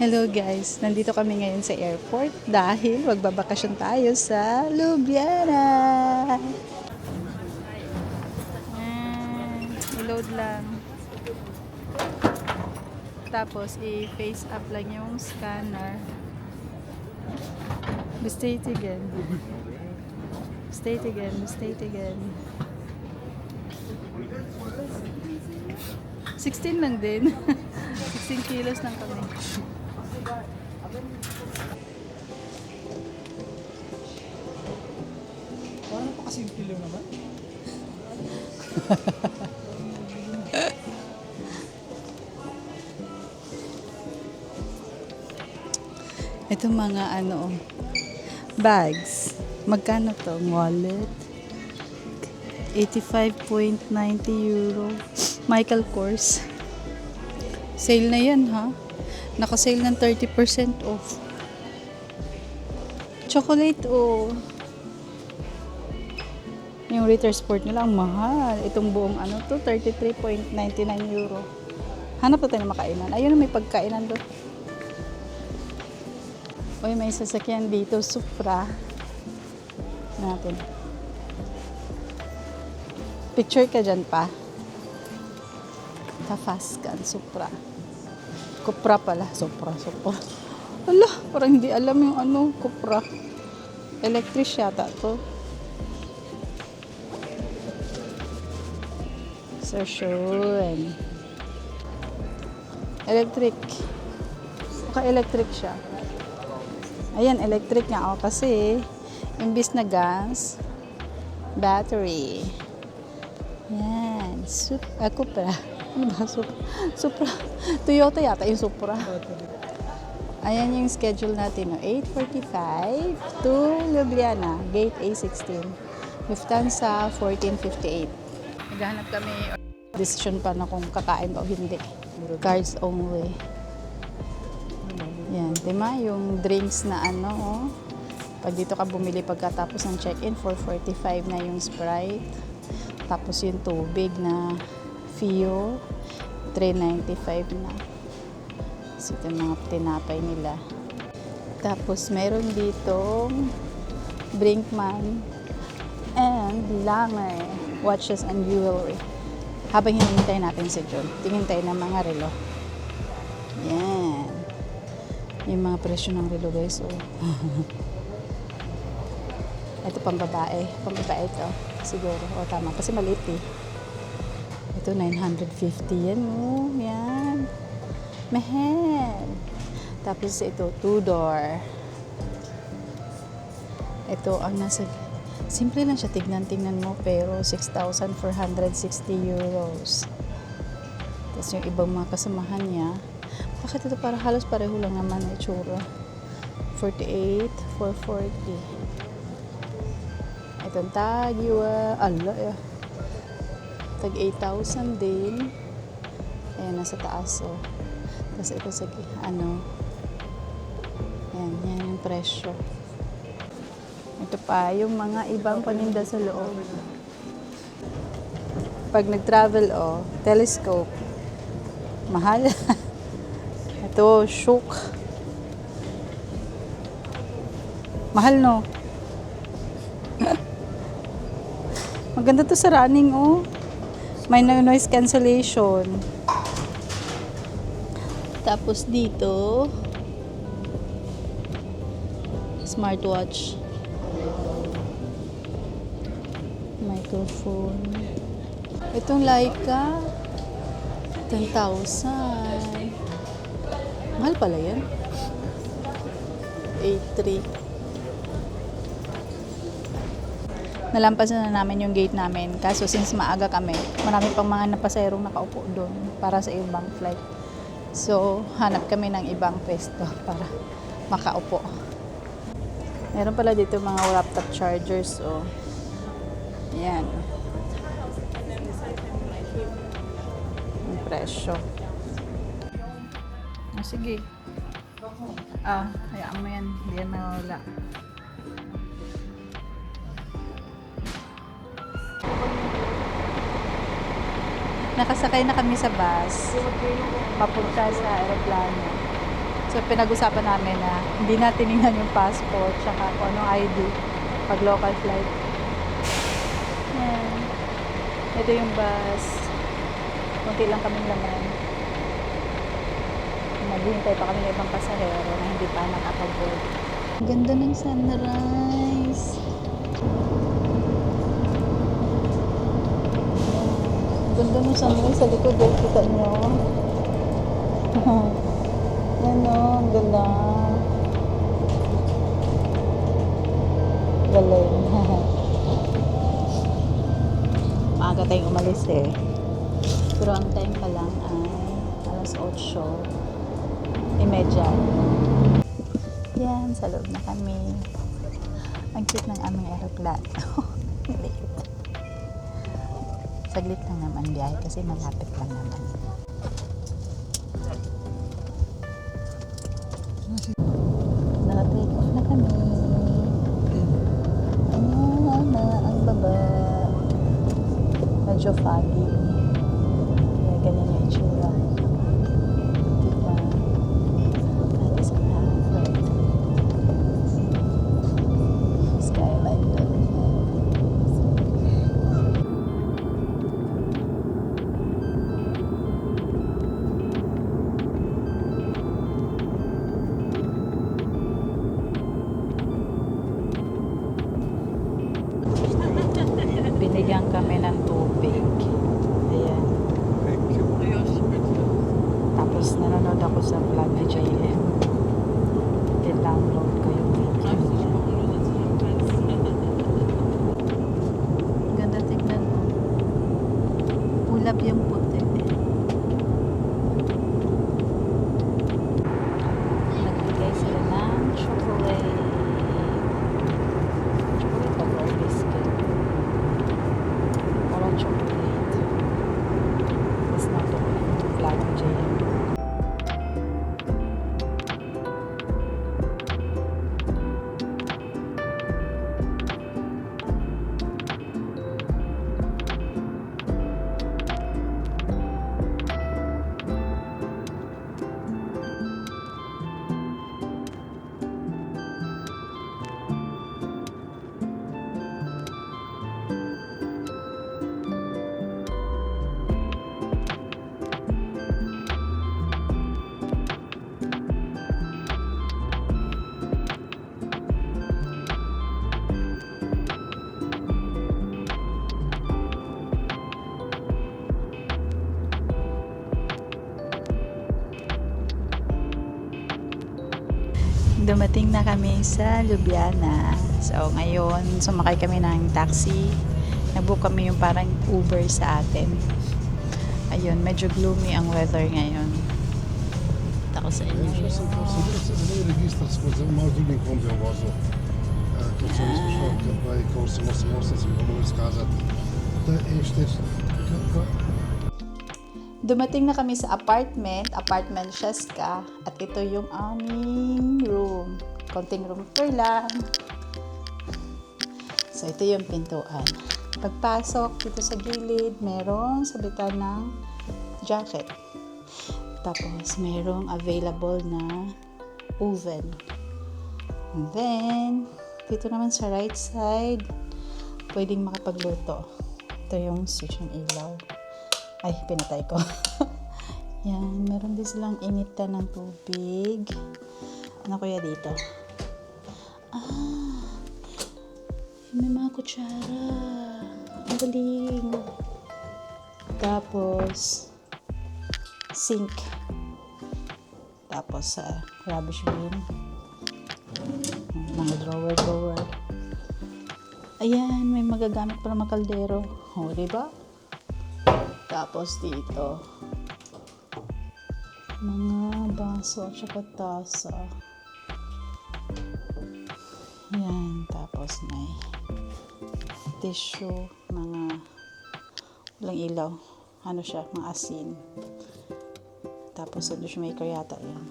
Hello guys, nandito kami ngayon sa airport dahil magbabakasyon tayo sa Ljubljana. I-load lang. Tapos i-face up lang yung scanner. Bestate again. Bestate again, bestate again. 16 lang din. 16 kilos lang kami. Paano pa kasi kilo naman? Ito mga bags. Magkano to? Wallet. 85.90 euro. Michael Kors. Sale na yan ha. Naka-sale ng 30% off. Chocolate oh. Yung Ritter Sport nila, ang mahal. Itong buong 33.99 euro. Hanap na tayo ng makainan. Ayun, may pagkainan doon. Uy, may sasakyan dito, Supra. Natin. Picture ka dyan pa. Tafascan, Supra. Cupra pala. Supra. Ala, parang hindi alam yung Cupra. Electric yata to. Sure. Electric. Ka-electric siya. Ayan, electric nga ako kasi imbis na gas, battery. Yan. Cupra. Ano ba? Supra. Toyota yata yung Supra. Ayan yung schedule natin. 8:45 to Ljubljana. Gate A16. Lufthansa 14:58. Naghahanap kami. Decision pa na kung kakain o hindi. Cards only. Yan. Diba? Yung drinks na Pag dito ka bumili pagkatapos ng check-in, 4:45 na yung Sprite. Tapos yung tubig na Fio, 3.95 na. So, ito yung mga tinapay nila. Tapos, meron ditong Brinkmann and Lange watches and jewelry. Habang hinihintay natin si John, tingin tayo ng mga relo. Yan. Yung mga presyo ng relo guys. Oh. Ito pambabae. Pambabae ito. Siguro. O tama. Kasi maliit eh. Ito 950 yan. Oh. Yan. Mahal. Tapos ito Tudor. Ito ang nasa simple lang siya. Tignan mo. Pero 6,460 euros. Tapos yung ibang mga kasamahan niya. Bakit ito para halos pareho lang naman yung itsura. 48,440. Itong tag, tag 8,000 din. Ayan, nasa taas, oh. Tapos ito sa, yan yung presyo. Ito pa, yung mga ibang paninda sa loob. Pag nag-travel, telescope. Mahal. Ito, Shook. Mahal, no? Maganda to sa running, oh. May noise cancellation. Tapos dito, smartwatch. Microphone. Itong Leica, 10,000. Mahal pala yan. 83. Nalampasan na namin yung gate namin. Kaso since maaga kami, marami pang mga napasayrong nakaupo doon para sa ibang flight. So, hanap kami ng ibang pwesto para makaupo. Meron pala dito mga laptop chargers. Oh. Yan. Ang presyo. Sige. Hayaan mo yan. Hindi yan mawala. Nakasakay na kami sa bus papunta sa aeroplano. So, pinag-usapan namin na hindi na tinignan yung passport tsaka kung anong ID pag local flight. Yan. Ito yung bus. Kunti lang kaming laman. Naghihintay pa kami ng ibang pasahero na hindi pa nakapag-board. Ang ganda ng sunrise. Ang ganda ng sunrise sa likod. Kita nyo. Yan o, ang ganda. Galing. Maaga tayong umalis eh. Pero ang time pa lang ay alas 8:30. Yan, sa loob na kami. Ang cute ng aming aeroplano. Liit. Saglit lang naman biyahe kasi malapit lang naman. Naka-take off na kami. Ayan na ang baba. Medyo foggy. Kaya ganyan yung itsura. Diba? That is an outfit. Skyline doon. Binigyan kami ng tubig. Ayan. Tapos nanonood ako sa vlog ni JM. I-download ko yung video niya. Ganda tignan mo. Ulap yung puti. Nagbigay sila ng chocolate. Chocolate or biscuit. Parang chocolate. Tapos nato ko yung vlog ni JM. Dumating na kami sa Ljubljana. So, ngayon, sumakay kami ng taxi. Nag-book kami yung parang Uber sa atin. Ayun, medyo gloomy ang weather ngayon. Tako sa inyo. Registar smo za malo drugim kombijem vozil. To sem izkušal, ko sem 88, sem ga moral izkazati. To je E4. Dumating na kami sa apartment Sheska, at ito yung aming room. Konting room tour lang. So, ito yung pintuan. Pagpasok, dito sa gilid, merong sabitan ng jacket. Tapos, merong available na oven. And then, dito naman sa right side, pwedeng makapagluto. Ito yung switch ng ilaw. Ay, pinatay ko. Yan, meron din silang initan ng tubig. Ano kaya dito? Ah, may mga kutsara. Ang galing. Tapos, sink. Tapos, rubbish bin. Mga drawer. Ayan, may magagamit pa ng kaldero. O, diba? Tapos dito, mga baso at saka tasa. Yan, tapos may tissue, mga walang ilaw. Ano siya, mga asin. Tapos sa dishmaker yata yan.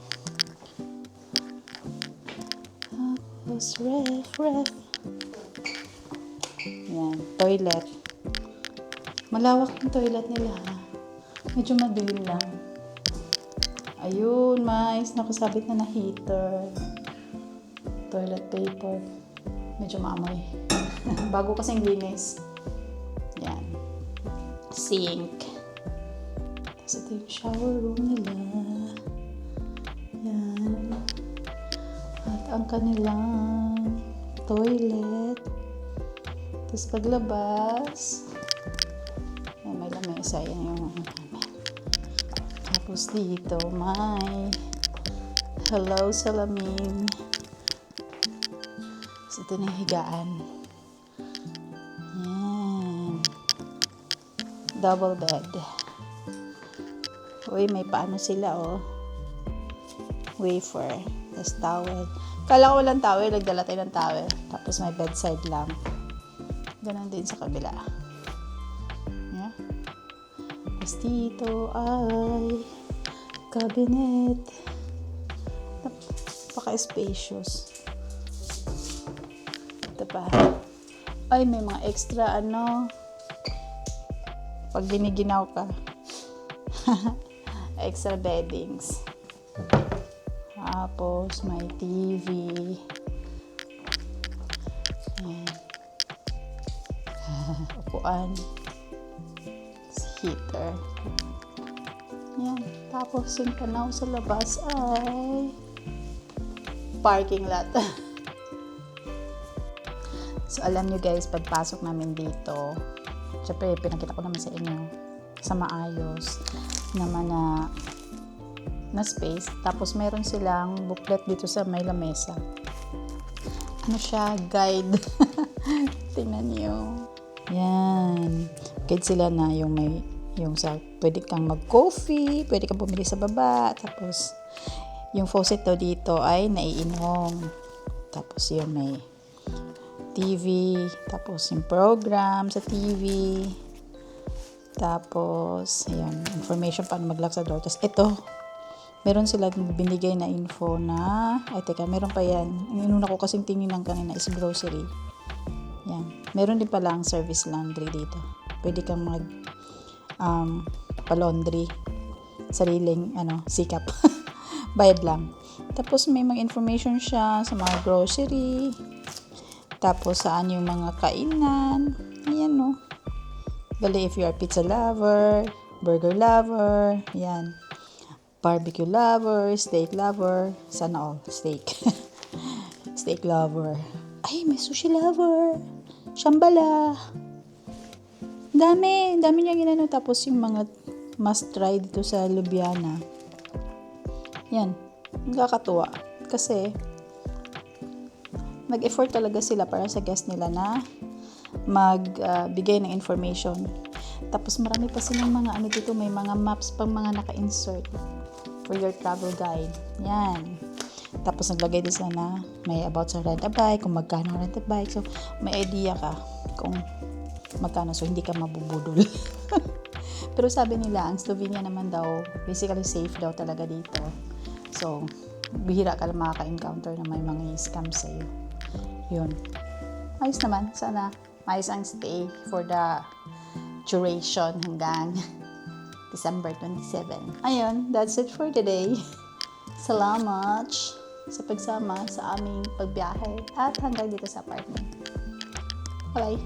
Tapos ref. Yan, toilet. Malawak yung toilet nila, ha? Medyo madilim lang. Ayun, mais. Nakasabit na heater. Toilet paper. Medyo maamoy. Bago kasing linis. Yan. Sink. Tapos ito yung shower room nila. Yan. At ang kanilang toilet. Tapos paglabas, ay, may lamesa. Yan yung namin. Tapos dito, may hello salamin. Tapos ito na yung higaan. Yan. Double bed. Uy, may paano sila, oh. Wafer. Tapos towel. Kala ko walang towel, nagdala tayo ng towel. Tapos may bedside lamp. Ganon din sa kabila. Yeah. Tapos dito ay cabinet. Napaka-spacious. Ito pa. Ay, may mga extra pag giniginaw ka. Extra beddings. Tapos may TV. Ayan. Upuan. Heater. Yan. Tapos yung tanaw sa labas ay parking lot. So alam nyo guys, pagpasok namin dito, syempre pinakita ko naman sa inyo sa maayos naman na space. Tapos meron silang booklet dito sa may lamesa. Ano siya? Guide. Tingnan nyo. Yan. Guide sila na yung sa pwede kang mag-coffee, pwede kang bumili sa baba. Tapos yung faucet daw dito ay naiinom. Tapos yung may TV. Tapos yung program sa TV. Tapos, ayan, information paano mag-lock sa door. Tapos ito, meron silang binigay na info na, ay teka, meron pa yan. Ang inuna ko kasing tingin kanina is grocery. Yan. Meron din palang service laundry dito. Pwede kang pa-laundry. Sariling, sikap. Bayad lang. Tapos may mga information siya sa mga grocery. Tapos saan yung mga kainan. Ayan, no. Bali, if you are pizza lover, burger lover, yan. Barbecue lover, steak lover, sana all, steak. Steak lover. Ay, may sushi lover. Shambhala. Dami niya ginano. Tapos yung mga must try dito sa Ljubljana. Yan. Nakakatuwa. Kasi, nag-effort talaga sila para sa guest nila na magbigay ng information. Tapos marami pa silang mga dito, may mga maps pang mga naka-insert for your travel guide. Yan. Tapos naglagay din sila na may about sa rent a bike, kung magkano rent a bike. So, may idea ka kung magkano. So, hindi ka mabubudol. Pero sabi nila, ang Slovenia naman daw, basically safe daw talaga dito. So, bihira ka lang makaka-encounter na may mga scam sa'yo. Yun. Ayos naman. Sana ayos ang stay for the duration hanggang December 27. Ayun, that's it for today. Salamat sa pagsama sa aming pagbiyahe at hanggang dito sa apartment. Bye!